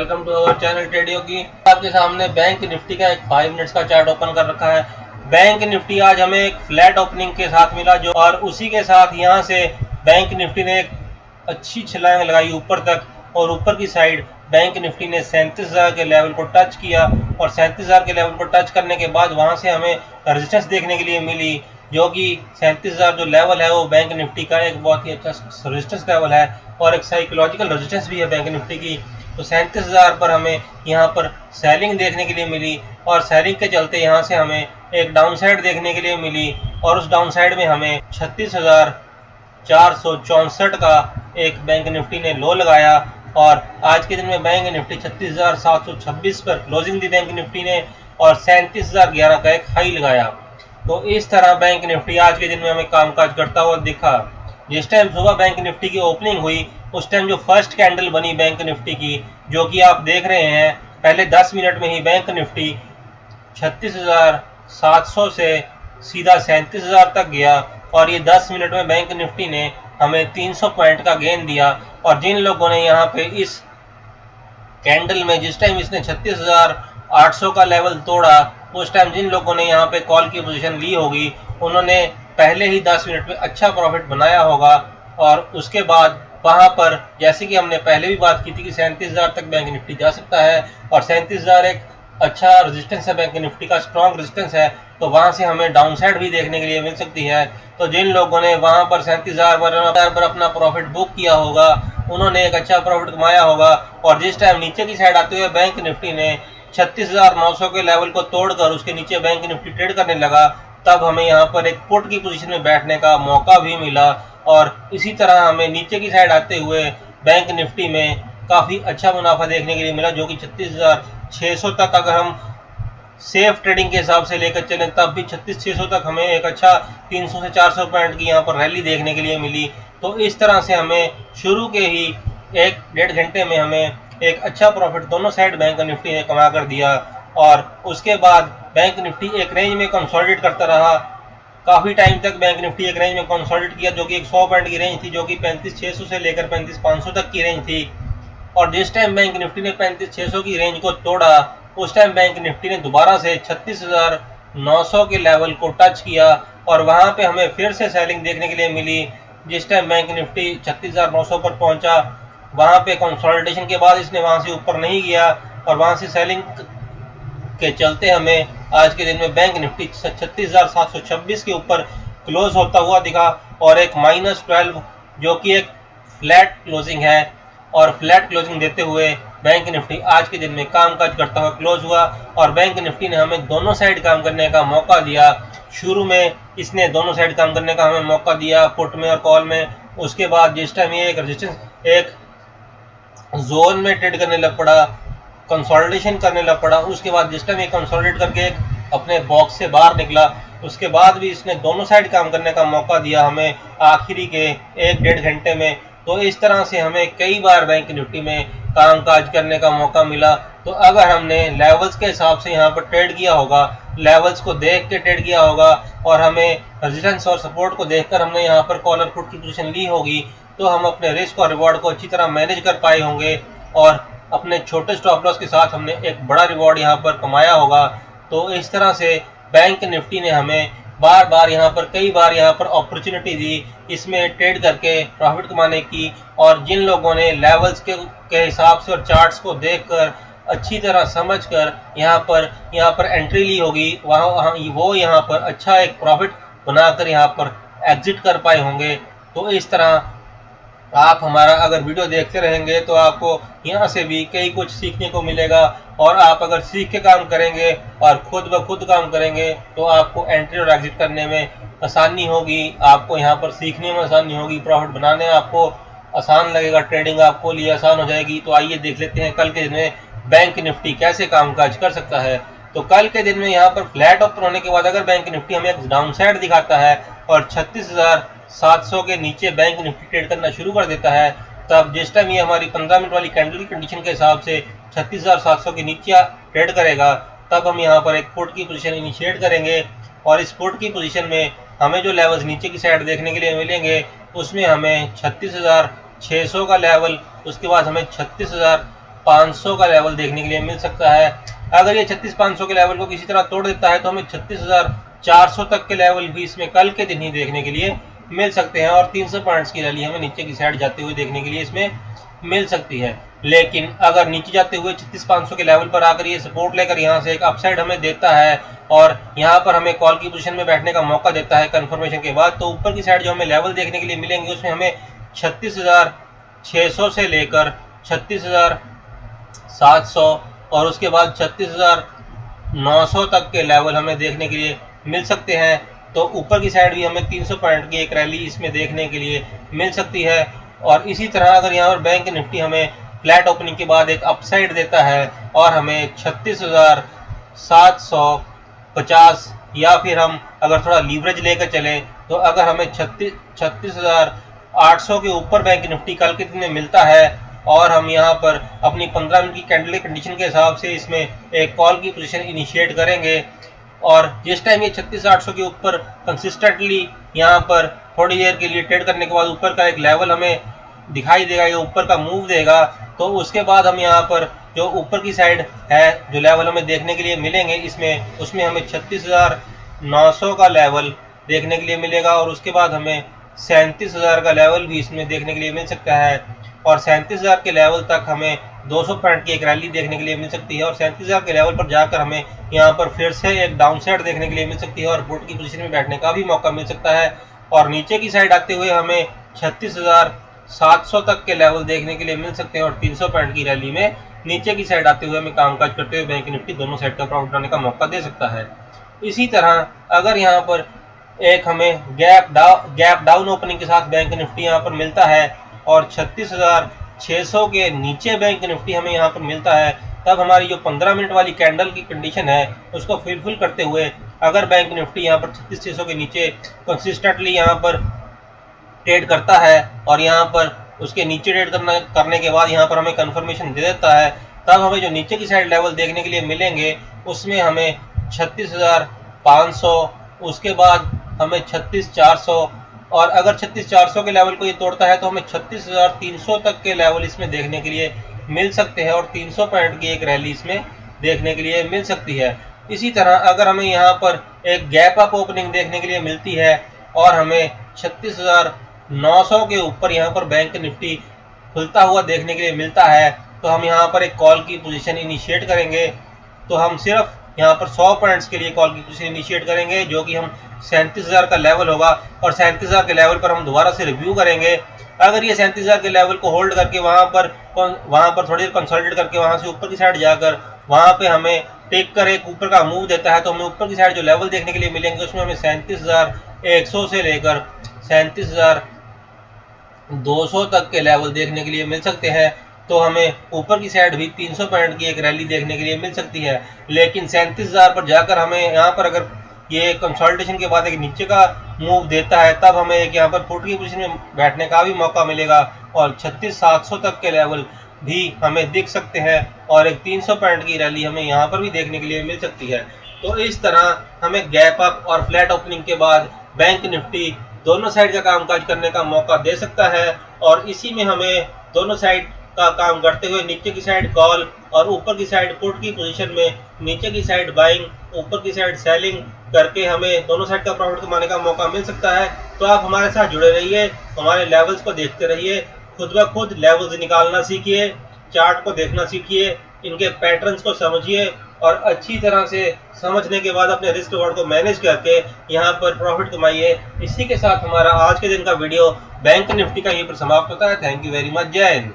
Welcome to our channel ट्रेडियो की। आपके सामने बैंक निफ्टी का एक 5 मिनट्स का चार्ट ओपन कर रखा है। बैंक निफ्टी आज हमें एक फ्लैट ओपनिंग के साथ मिला जो और उसी के साथ यहां से बैंक निफ्टी ने एक अच्छी छलांग लगाई ऊपर तक और ऊपर की साइड बैंक निफ्टी ने 37,000 के लेवल को टच किया और 37,000 के लेवल को टच करने के बाद वहां से हमें रेजिस्टेंस देखने के लिए मिली जो कि 37,000 जो लेवल है वो बैंक निफ्टी का एक बहुत ही अच्छा रेजिस्टेंस लेवल है और एक साइकोलॉजिकल रेजिस्टेंस भी है बैंक निफ्टी की। तो 37,000 पर हमें यहाँ पर सेलिंग देखने के लिए मिली और सेलिंग के चलते यहाँ से हमें एक डाउन साइड देखने के लिए मिली और उस डाउन साइड में हमें 36,464 का एक बैंक निफ्टी ने लो लगाया और आज के दिन में बैंक निफ्टी 36,726 पर क्लोजिंग दी बैंक निफ्टी ने और 37,011 का एक हाई लगाया। तो इस तरह बैंक निफ्टी आज के दिन में हमें कामकाज करता हुआ दिखा। जिस टाइम सुबह बैंक निफ्टी की ओपनिंग हुई उस टाइम जो फर्स्ट कैंडल बनी बैंक निफ्टी की जो कि आप देख रहे हैं, पहले 10 मिनट में ही बैंक निफ्टी 36,700 से सीधा 37,000 तक गया और ये 10 मिनट में बैंक निफ्टी ने हमें 300 पॉइंट का गेन दिया। और जिन लोगों ने यहाँ पे इस कैंडल में जिस टाइम इसने 36,800 का लेवल तोड़ा उस टाइम जिन लोगों ने यहाँ पे कॉल की पोजीशन ली होगी उन्होंने पहले ही 10 मिनट में अच्छा प्रॉफिट बनाया होगा और उसके बाद वहां पर जैसे कि हमने पहले भी बात की थी कि 37,000 तक बैंक निफ्टी जा सकता है और 37,000 एक अच्छा रेजिस्टेंस है, बैंक निफ्टी का स्ट्रॉन्ग रेजिस्टेंस है, तो वहां से हमें डाउन साइड भी देखने के लिए मिल सकती है। तो जिन लोगों ने वहां पर 37,000 पर अपना प्रॉफिट बुक किया होगा उन्होंने एक अच्छा प्रॉफिट कमाया होगा और जिस टाइम नीचे की साइड आते हुए बैंक निफ्टी ने 36,900 के लेवल को तोड़कर उसके नीचे बैंक निफ्टी ट्रेड करने लगा तब हमें यहाँ पर एक पुट की पोजीशन में बैठने का मौका भी मिला और इसी तरह हमें नीचे की साइड आते हुए बैंक निफ्टी में काफ़ी अच्छा मुनाफा देखने के लिए मिला जो कि 36,600 तक अगर हम सेफ ट्रेडिंग के हिसाब से लेकर चलें तब भी 36,600 तक हमें एक अच्छा 300 से 400 पॉइंट की यहाँ पर रैली देखने के लिए मिली। तो इस तरह से हमें शुरू के ही 1-1.5 घंटे में हमें एक अच्छा प्रॉफिट दोनों साइड बैंक निफ्टी ने कमा कर दिया और उसके बाद बैंक निफ्टी एक रेंज में कंसोलिडेट करता रहा। काफ़ी टाइम तक बैंक निफ्टी एक रेंज में कंसोलिडेट किया जो कि एक 100 पॉइंट की रेंज थी जो कि 35,600 से लेकर 35,500 तक की रेंज थी और जिस टाइम बैंक निफ्टी ने 35,600 की रेंज को तोड़ा उस टाइम बैंक निफ्टी ने दोबारा से 36,900 के लेवल को टच किया और वहां पे हमें फिर से सेलिंग देखने के लिए मिली। जिस टाइम बैंक निफ्टी 36,900 पर पहुंचा वहां पे कंसोलिडेशन के बाद इसने वहां से ऊपर नहीं गया और वहां से सेलिंग के चलते हमें आज के दिन में बैंक निफ्टी 36,726 के ऊपर क्लोज होता हुआ दिखा और एक -12 जो कि एक फ्लैट क्लोजिंग है और फ्लैट क्लोजिंग देते हुए बैंक निफ्टी आज के दिन में कामकाज करता हुआ क्लोज हुआ और बैंक निफ्टी ने हमें दोनों साइड काम करने का मौका दिया। शुरू में इसने दोनों साइड काम करने का हमें मौका दिया पुट में और कॉल में, उसके बाद जिस टाइम ये एक रेजिस्टेंस एक जोन में ट्रेड करने लग पड़ा, कंसोलिडेशन करने लग पड़ा, उसके बाद जिस टाइम ये कंसोलिडेट करके अपने बॉक्स से बाहर निकला उसके बाद भी इसने दोनों साइड काम करने का मौका दिया हमें आखिरी के 1-1.5 घंटे में। तो इस तरह से हमें कई बार बैंक निफ्टी में कामकाज करने का मौका मिला। तो अगर हमने लेवल्स के हिसाब से यहाँ पर ट्रेड किया होगा, लेवल्स को देख के ट्रेड किया होगा और हमें रेजिस्टेंस और सपोर्ट को देखकर हमने यहाँ पर कॉलर पुट की पोजीशन ली होगी तो हम अपने रिस्क और रिवॉर्ड को अच्छी तरह मैनेज कर पाए होंगे और अपने छोटे स्टॉप लॉस के साथ हमने एक बड़ा रिवॉर्ड यहाँ पर कमाया होगा। तो इस तरह से बैंक निफ्टी ने हमें बार बार यहाँ पर कई बार यहाँ पर अपॉर्चुनिटी दी इसमें ट्रेड करके प्रॉफिट कमाने की और जिन लोगों ने लेवल्स के हिसाब से और चार्ट्स को देखकर अच्छी तरह समझकर यहाँ पर एंट्री ली होगी वो यहाँ पर अच्छा एक प्रॉफिट बनाकर यहाँ पर एग्जिट कर पाए होंगे। तो इस तरह आप हमारा अगर वीडियो देखते रहेंगे तो आपको यहाँ से भी कई कुछ सीखने को मिलेगा और आप अगर सीख के काम करेंगे और खुद ब खुद काम करेंगे तो आपको एंट्री और एग्जिट करने में आसानी होगी, आपको यहाँ पर सीखने में आसानी होगी, प्रॉफिट बनाने आपको आसान लगेगा, ट्रेडिंग आपको लिए आसान हो जाएगी। तो आइए देख लेते हैं कल के दिन में बैंक निफ्टी कैसे कामकाज कर सकता है। तो कल के दिन में यहाँ पर फ्लैट ओपन होने के बाद अगर बैंक निफ्टी हमें एक डाउन साइड दिखाता है और 36,700 के नीचे बैंक निफ्टी ट्रेड करना शुरू कर देता है तब जिस टाइम ये हमारी 15 मिनट वाली कैंडल की कंडीशन के हिसाब से 36,700 के नीचे ट्रेड करेगा तब हम यहाँ पर एक पुट की पोजीशन इनिशिएट करेंगे और इस पुट की पोजीशन में हमें जो लेवल्स नीचे की साइड देखने के लिए मिलेंगे उसमें हमें 36,600 का लेवल, उसके बाद हमें 36,500 का लेवल देखने के लिए मिल सकता है। अगर ये 36,500 के लेवल को किसी तरह तोड़ देता है तो हमें 36,400 तक के लेवल भी इसमें कल के दिन ही देखने के लिए मिल सकते हैं और 300 पॉइंट्स की रैली हमें नीचे की साइड जाते हुए देखने के लिए इसमें मिल सकती है। लेकिन अगर नीचे जाते हुए 36,500 के लेवल पर आकर ये सपोर्ट लेकर यहाँ से एक अपसाइड हमें देता है और यहाँ पर हमें कॉल की पोजीशन में बैठने का मौका देता है कंफर्मेशन के बाद, तो ऊपर की साइड जो हमें लेवल देखने के लिए मिलेंगे उसमें हमें 36,600 से लेकर 36,700 और उसके बाद 36,900 तक के लेवल हमें देखने के लिए मिल सकते हैं। तो ऊपर की साइड भी हमें 300 पॉइंट की एक रैली इसमें देखने के लिए मिल सकती है। और इसी तरह अगर यहाँ पर बैंक निफ्टी हमें फ्लैट ओपनिंग के बाद एक अपसाइड देता है और हमें 36,750 या फिर हम अगर थोड़ा लीवरेज लेकर चलें तो अगर हमें 36,800 के ऊपर बैंक निफ्टी कल के दिन में मिलता है और हम यहाँ पर अपनी 15 मिनट की कैंडल कंडीशन के हिसाब से इसमें एक कॉल की पोजीशन इनिशिएट करेंगे और जिस टाइम ये 36,800 के ऊपर कंसिस्टेंटली यहाँ पर थोड़ी देर के लिए ट्रेड करने के बाद ऊपर का एक लेवल हमें दिखाई देगा, ये ऊपर का मूव देगा, तो उसके बाद हम यहाँ पर जो ऊपर की साइड है जो लेवल हमें देखने के लिए मिलेंगे इसमें उसमें हमें 36,900 का लेवल देखने के लिए मिलेगा और उसके बाद हमें 37,000 का लेवल भी इसमें देखने के लिए मिल सकता है और 37,000 के लेवल तक हमें 200 पॉइंट की एक रैली देखने के लिए मिल सकती है और 37,000 के लेवल पर जाकर हमें यहाँ पर फिर से एक डाउन साइड देखने के लिए मिल सकती है और पुट की पोजीशन में बैठने का भी मौका मिल सकता है और नीचे की साइड आते हुए हमें 36,700 तक के लेवल देखने के लिए मिल सकते हैं और 300 पॉइंट की रैली में नीचे की साइड आते हुए हमें कामकाज करते हुए बैंक निफ्टी दोनों साइड का प्रॉफिट उठाने का मौका दे सकता है। इसी तरह अगर यहाँ पर एक हमें गैप डाउन ओपनिंग के साथ बैंक निफ्टी यहाँ पर मिलता है और 36,600 के नीचे बैंक निफ्टी हमें यहाँ पर मिलता है, तब हमारी जो 15 मिनट वाली कैंडल की कंडीशन है उसको फुलफिल करते हुए अगर बैंक निफ्टी यहाँ पर 36,600 के नीचे कंसिस्टेंटली यहाँ पर ट्रेड करता है और यहाँ पर उसके नीचे ट्रेड करने के बाद यहाँ पर हमें कंफर्मेशन दे देता है, तब हमें जो नीचे की साइड लेवल देखने के लिए मिलेंगे उसमें हमें 36,500, उसके बाद हमें 36,400 और अगर 36,400 के लेवल को ये तोड़ता है तो हमें 36,300 तक के लेवल इसमें देखने के लिए मिल सकते हैं और 300 पॉइंट की एक रैली इसमें देखने के लिए मिल सकती है। इसी तरह अगर हमें यहाँ पर एक गैप अप ओपनिंग देखने के लिए मिलती है और हमें 36,900 के ऊपर यहाँ पर बैंक निफ्टी खुलता हुआ देखने के लिए मिलता है तो हम यहाँ पर एक कॉल की पोजीशन इनिशिएट करेंगे। तो हम सिर्फ यहाँ पर 100 पॉइंट्स के लिए कॉल की पोजीशन इनिशिएट करेंगे जो कि हम 37,000 का लेवल होगा और 37,000 के लेवल पर हम दोबारा से रिव्यू करेंगे। अगर ये 37,000 के लेवल को होल्ड करके वहाँ पर थोड़ी देर कंसोलिडेट करके वहाँ से ऊपर की साइड जाकर वहाँ पे हमें टेक कर एक ऊपर का मूव देता है तो हमें ऊपर की साइड जो लेवल देखने के लिए मिलेंगे उसमें हमें 37,100 से लेकर 37,200 तक के लेवल देखने के लिए मिल सकते हैं। तो हमें ऊपर की साइड भी 300 पॉइंट की एक रैली देखने के लिए मिल सकती है। लेकिन 37,000 पर जाकर हमें यहाँ पर अगर ये कंसोलिडेशन के बाद एक नीचे का मूव देता है तब हमें एक यहाँ पर पुट की पोजीशन में बैठने का भी मौका मिलेगा और 36,700 तक के लेवल भी हमें दिख सकते हैं और एक 300 पॉइंट की रैली हमें यहाँ पर भी देखने के लिए मिल सकती है। तो इस तरह हमें गैप अप और फ्लैट ओपनिंग के बाद बैंक निफ्टी दोनों साइड का कामकाज करने का मौका दे सकता है और इसी में हमें दोनों साइड का काम करते हुए नीचे की साइड कॉल और ऊपर की साइड पुट की पोजीशन में नीचे की साइड बाइंग ऊपर की साइड सेलिंग करके हमें दोनों साइड का प्रॉफिट कमाने का मौका मिल सकता है। तो आप हमारे साथ जुड़े रहिए, हमारे लेवल्स को देखते रहिए, खुद ब खुद लेवल्स निकालना सीखिए, चार्ट को देखना सीखिए, इनके पैटर्न्स को समझिए और अच्छी तरह से समझने के बाद अपने रिस्क रिवॉर्ड को मैनेज करके यहाँ पर प्रॉफिट कमाइए। इसी के साथ हमारा आज के दिन का वीडियो बैंक निफ्टी का यहीं पर समाप्त होता है। Thank you very much. जय हिंद।